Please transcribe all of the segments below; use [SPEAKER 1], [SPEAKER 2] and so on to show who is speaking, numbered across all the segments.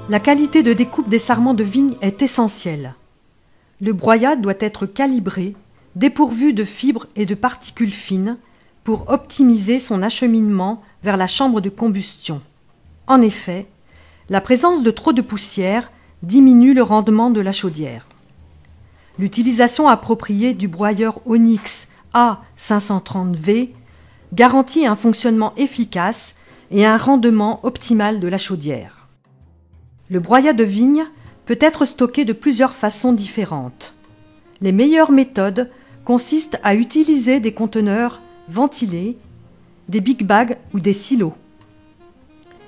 [SPEAKER 1] La qualité de découpe des sarments de vigne est essentielle. Le broyat doit être calibré, dépourvu de fibres et de particules fines, pour optimiser son acheminement vers la chambre de combustion. En effet, la présence de trop de poussière diminue le rendement de la chaudière. L'utilisation appropriée du broyeur Onyx A530V garantit un fonctionnement efficace et un rendement optimal de la chaudière. Le broyat de vigne peut être stocké de plusieurs façons différentes. Les meilleures méthodes consistent à utiliser des conteneurs ventilés, des big bags ou des silos.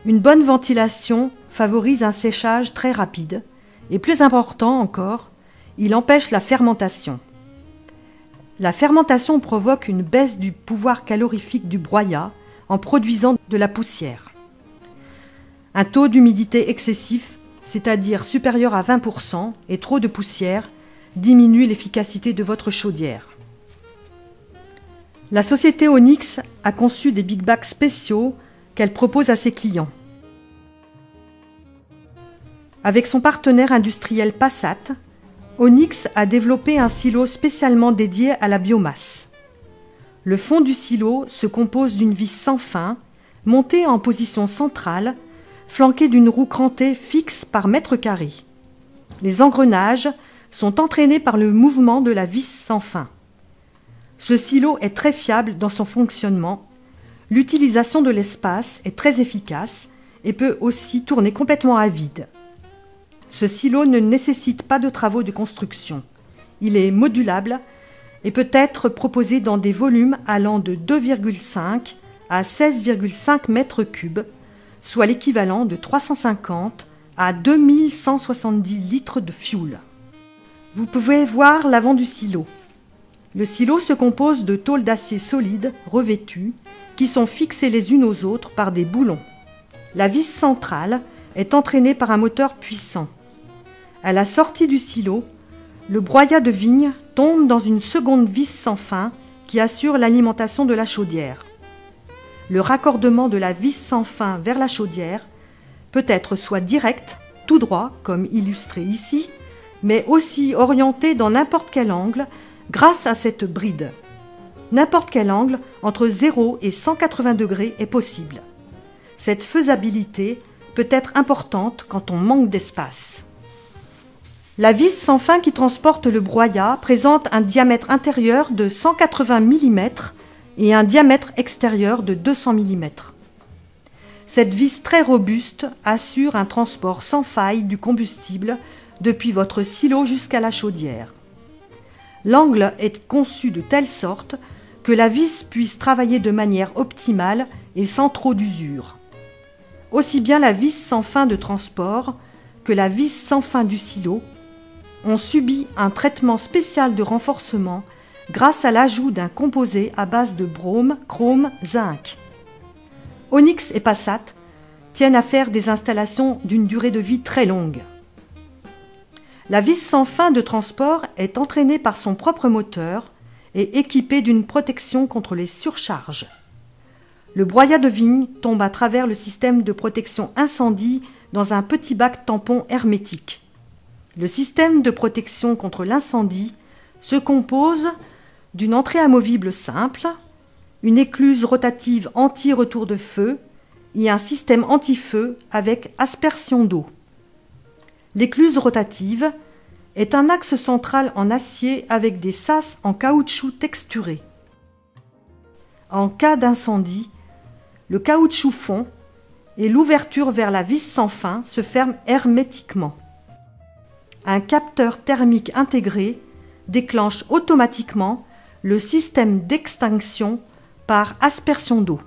[SPEAKER 1] Une bonne ventilation favorise un séchage très rapide et, plus important encore, il empêche la fermentation. La fermentation provoque une baisse du pouvoir calorifique du broyat en produisant de la poussière. Un taux d'humidité excessif, c'est-à-dire supérieur à 20%, et trop de poussière, diminue l'efficacité de votre chaudière. La société Onyx a conçu des big bags spéciaux qu'elle propose à ses clients. Avec son partenaire industriel Passat, Onyx a développé un silo spécialement dédié à la biomasse. Le fond du silo se compose d'une vis sans fin, montée en position centrale, flanquée d'une roue crantée fixe par mètre carré. Les engrenages sont entraînés par le mouvement de la vis sans fin. Ce silo est très fiable dans son fonctionnement. L'utilisation de l'espace est très efficace et peut aussi tourner complètement à vide. Ce silo ne nécessite pas de travaux de construction. Il est modulable et peut être proposé dans des volumes allant de 2,5 à 16,5 mètres cubes, soit l'équivalent de 350 à 2170 litres de fioul. Vous pouvez voir l'avant du silo. Le silo se compose de tôles d'acier solides revêtues qui sont fixées les unes aux autres par des boulons. La vis centrale est entraînée par un moteur puissant. À la sortie du silo, le broyat de vigne tombe dans une seconde vis sans fin qui assure l'alimentation de la chaudière. Le raccordement de la vis sans fin vers la chaudière peut être soit direct, tout droit, comme illustré ici, mais aussi orienté dans n'importe quel angle grâce à cette bride. N'importe quel angle entre 0 et 180 degrés est possible. Cette faisabilité peut être importante quand on manque d'espace. La vis sans fin qui transporte le broyat présente un diamètre intérieur de 180 mm et un diamètre extérieur de 200 mm. Cette vis très robuste assure un transport sans faille du combustible depuis votre silo jusqu'à la chaudière. L'angle est conçu de telle sorte que la vis puisse travailler de manière optimale et sans trop d'usure. Aussi bien la vis sans fin de transport que la vis sans fin du silo ont subi un traitement spécial de renforcement grâce à l'ajout d'un composé à base de brome, chrome, zinc. Onyx et Passat tiennent à faire des installations d'une durée de vie très longue. La vis sans fin de transport est entraînée par son propre moteur et équipée d'une protection contre les surcharges. Le broyat de vigne tombe à travers le système de protection incendie dans un petit bac tampon hermétique. Le système de protection contre l'incendie se compose d'une entrée amovible simple, une écluse rotative anti-retour de feu et un système anti-feu avec aspersion d'eau. L'écluse rotative est un axe central en acier avec des sas en caoutchouc texturé. En cas d'incendie, le caoutchouc fond et l'ouverture vers la vis sans fin se ferme hermétiquement. Un capteur thermique intégré déclenche automatiquement le système d'extinction par aspersion d'eau.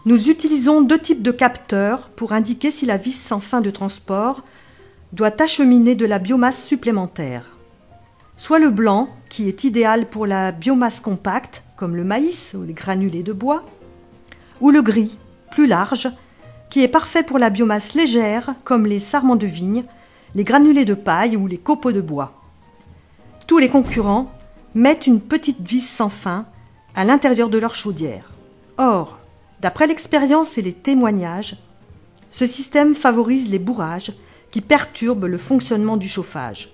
[SPEAKER 1] Nous utilisons deux types de capteurs pour indiquer si la vis sans fin de transport doit acheminer de la biomasse supplémentaire. Soit le blanc, qui est idéal pour la biomasse compacte, comme le maïs ou les granulés de bois, ou le gris, plus large, qui est parfait pour la biomasse légère, comme les sarments de vigne, les granulés de paille ou les copeaux de bois. Tous les concurrents mettent une petite vis sans fin à l'intérieur de leur chaudière. Or, d'après l'expérience et les témoignages, Ce système favorise les bourrages qui perturbent le fonctionnement du chauffage.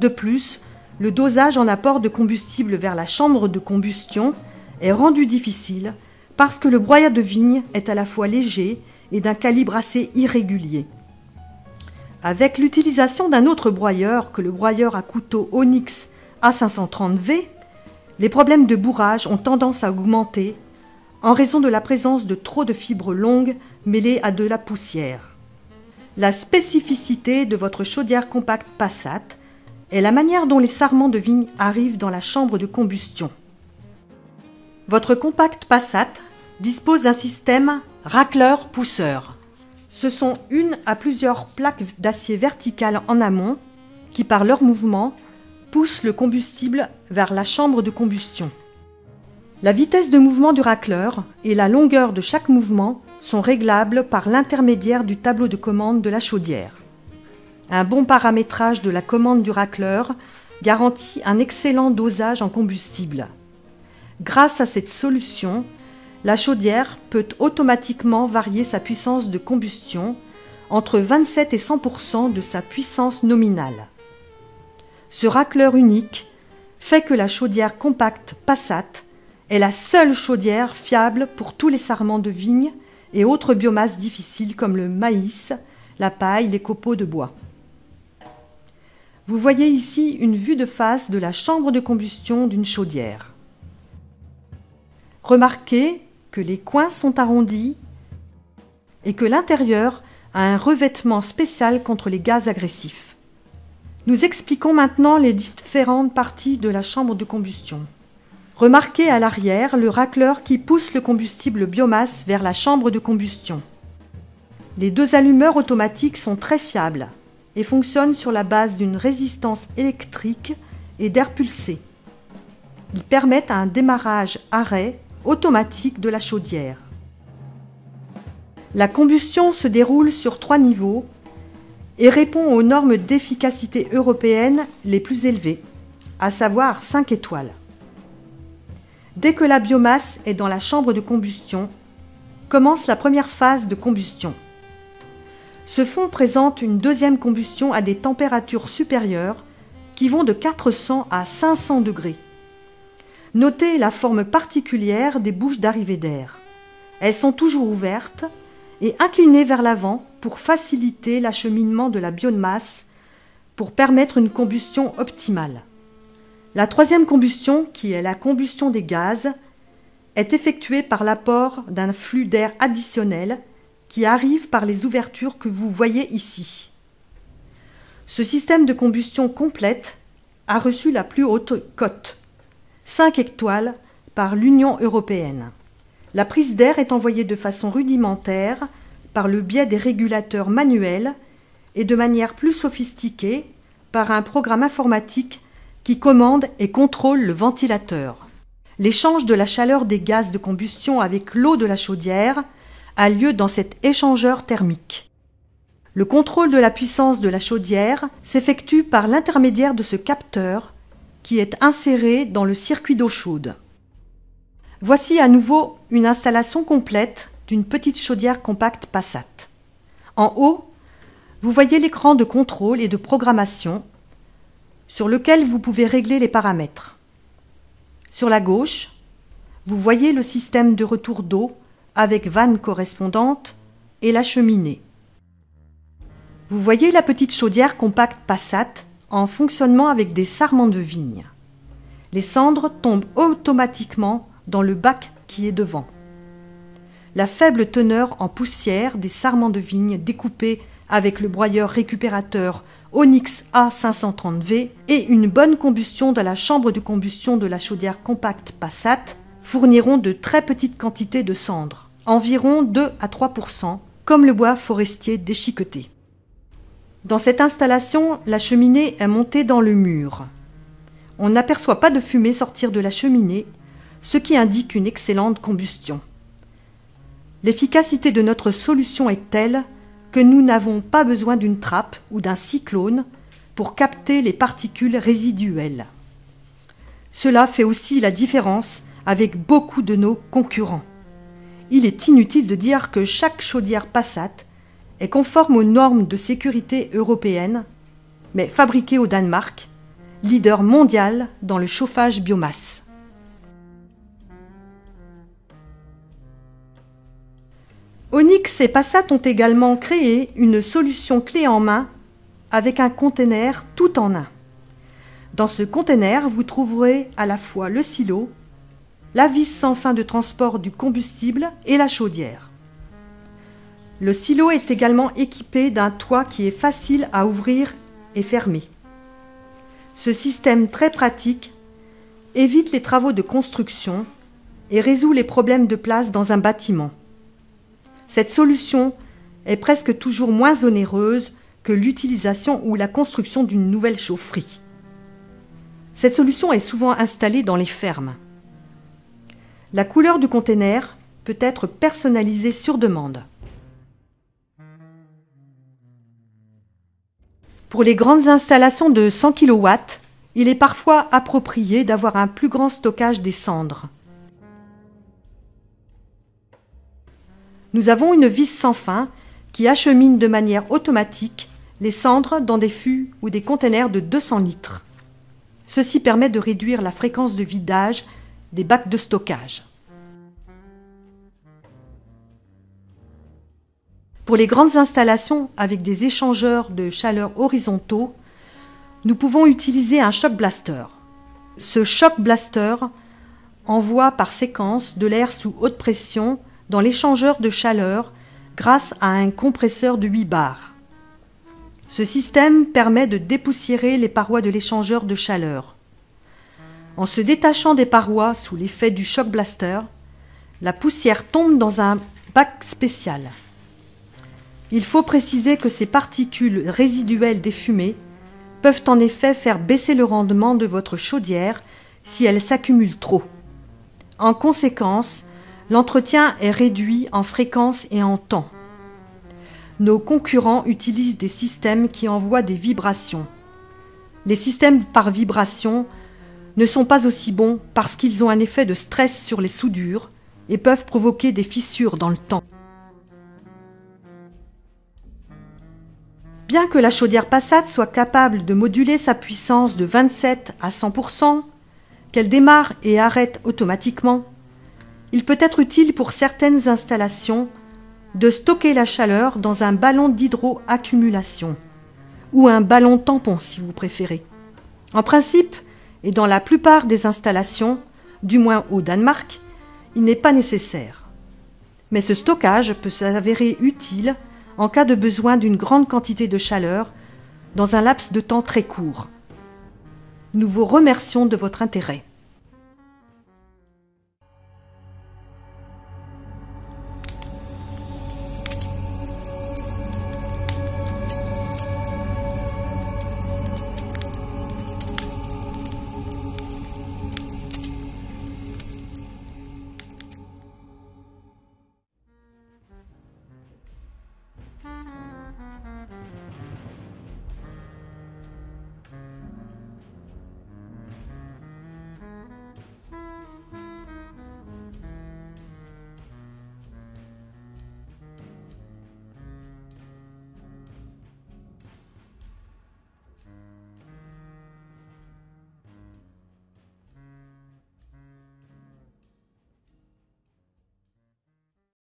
[SPEAKER 1] De plus, le dosage en apport de combustible vers la chambre de combustion est rendu difficile parce que le broyat de vigne est à la fois léger et d'un calibre assez irrégulier. Avec l'utilisation d'un autre broyeur que le broyeur à couteau Onyx A530V, les problèmes de bourrage ont tendance à augmenter en raison de la présence de trop de fibres longues mêlées à de la poussière. La spécificité de votre chaudière compacte Passat est la manière dont les sarments de vigne arrivent dans la chambre de combustion. Votre compacte Passat dispose d'un système racleur-pousseur. Ce sont une à plusieurs plaques d'acier verticales en amont qui, par leur mouvement, poussent le combustible vers la chambre de combustion. La vitesse de mouvement du racleur et la longueur de chaque mouvement sont réglables par l'intermédiaire du tableau de commande de la chaudière. Un bon paramétrage de la commande du racleur garantit un excellent dosage en combustible. Grâce à cette solution, la chaudière peut automatiquement varier sa puissance de combustion entre 27 et 100% de sa puissance nominale. Ce racleur unique fait que la chaudière compacte Passat est la seule chaudière fiable pour tous les sarments de vigne et autres biomasses difficiles comme le maïs, la paille, les copeaux de bois. Vous voyez ici une vue de face de la chambre de combustion d'une chaudière. Remarquez que les coins sont arrondis et que l'intérieur a un revêtement spécial contre les gaz agressifs. Nous expliquons maintenant les différentes parties de la chambre de combustion. Remarquez à l'arrière le racleur qui pousse le combustible biomasse vers la chambre de combustion. Les deux allumeurs automatiques sont très fiables et fonctionnent sur la base d'une résistance électrique et d'air pulsé. Ils permettent un démarrage-arrêt automatique de la chaudière. La combustion se déroule sur 3 niveaux et répond aux normes d'efficacité européennes les plus élevées, à savoir 5 étoiles. Dès que la biomasse est dans la chambre de combustion, commence la première phase de combustion. Ce fond présente une deuxième combustion à des températures supérieures qui vont de 400 à 500 degrés. Notez la forme particulière des bouches d'arrivée d'air. Elles sont toujours ouvertes et inclinées vers l'avant pour faciliter l'acheminement de la biomasse pour permettre une combustion optimale. La troisième combustion, qui est la combustion des gaz, est effectuée par l'apport d'un flux d'air additionnel qui arrive par les ouvertures que vous voyez ici. Ce système de combustion complète a reçu la plus haute cote, 5 étoiles, par l'Union européenne. La prise d'air est envoyée de façon rudimentaire par le biais des régulateurs manuels et de manière plus sophistiquée par un programme informatique qui commande et contrôle le ventilateur. L'échange de la chaleur des gaz de combustion avec l'eau de la chaudière a lieu dans cet échangeur thermique. Le contrôle de la puissance de la chaudière s'effectue par l'intermédiaire de ce capteur qui est inséré dans le circuit d'eau chaude. Voici à nouveau une installation complète d'une petite chaudière compacte Passat. En haut, vous voyez l'écran de contrôle et de programmation sur lequel vous pouvez régler les paramètres. Sur la gauche, vous voyez le système de retour d'eau avec vanne correspondante et la cheminée. Vous voyez la petite chaudière compacte Passat en fonctionnement avec des sarments de vigne. Les cendres tombent automatiquement dans le bac qui est devant. La faible teneur en poussière des sarments de vigne découpés avec le broyeur récupérateur Onyx A530V et une bonne combustion dans la chambre de combustion de la chaudière compacte Passat fourniront de très petites quantités de cendres, environ 2 à 3%, comme le bois forestier déchiqueté. Dans cette installation, la cheminée est montée dans le mur. On n'aperçoit pas de fumée sortir de la cheminée, ce qui indique une excellente combustion. L'efficacité de notre solution est telle que nous n'avons pas besoin d'une trappe ou d'un cyclone pour capter les particules résiduelles. Cela fait aussi la différence avec beaucoup de nos concurrents. Il est inutile de dire que chaque chaudière Passat est conforme aux normes de sécurité européennes, mais fabriqué au Danemark, leader mondial dans le chauffage biomasse. Onyx et Passat ont également créé une solution clé en main avec un conteneur tout en un. Dans ce conteneur, vous trouverez à la fois le silo, la vis sans fin de transport du combustible et la chaudière. Le silo est également équipé d'un toit qui est facile à ouvrir et fermer. Ce système très pratique évite les travaux de construction et résout les problèmes de place dans un bâtiment. Cette solution est presque toujours moins onéreuse que l'utilisation ou la construction d'une nouvelle chaufferie. Cette solution est souvent installée dans les fermes. La couleur du conteneur peut être personnalisée sur demande. Pour les grandes installations de 100 kW, il est parfois approprié d'avoir un plus grand stockage des cendres. Nous avons une vis sans fin qui achemine de manière automatique les cendres dans des fûts ou des conteneurs de 200 litres. Ceci permet de réduire la fréquence de vidage des bacs de stockage. Pour les grandes installations avec des échangeurs de chaleur horizontaux, nous pouvons utiliser un shock blaster. Ce shock blaster envoie par séquence de l'air sous haute pression dans l'échangeur de chaleur grâce à un compresseur de 8 bars. Ce système permet de dépoussiérer les parois de l'échangeur de chaleur. En se détachant des parois sous l'effet du shock blaster, la poussière tombe dans un bac spécial. Il faut préciser que ces particules résiduelles des fumées peuvent en effet faire baisser le rendement de votre chaudière si elles s'accumulent trop. En conséquence, l'entretien est réduit en fréquence et en temps. Nos concurrents utilisent des systèmes qui envoient des vibrations. Les systèmes par vibration ne sont pas aussi bons parce qu'ils ont un effet de stress sur les soudures et peuvent provoquer des fissures dans le temps. Bien que la chaudière Passat soit capable de moduler sa puissance de 27 à 100%, qu'elle démarre et arrête automatiquement, il peut être utile pour certaines installations de stocker la chaleur dans un ballon d'hydroaccumulation ou un ballon tampon si vous préférez. En principe, et dans la plupart des installations, du moins au Danemark, il n'est pas nécessaire. Mais ce stockage peut s'avérer utile en cas de besoin d'une grande quantité de chaleur dans un laps de temps très court. Nous vous remercions de votre intérêt.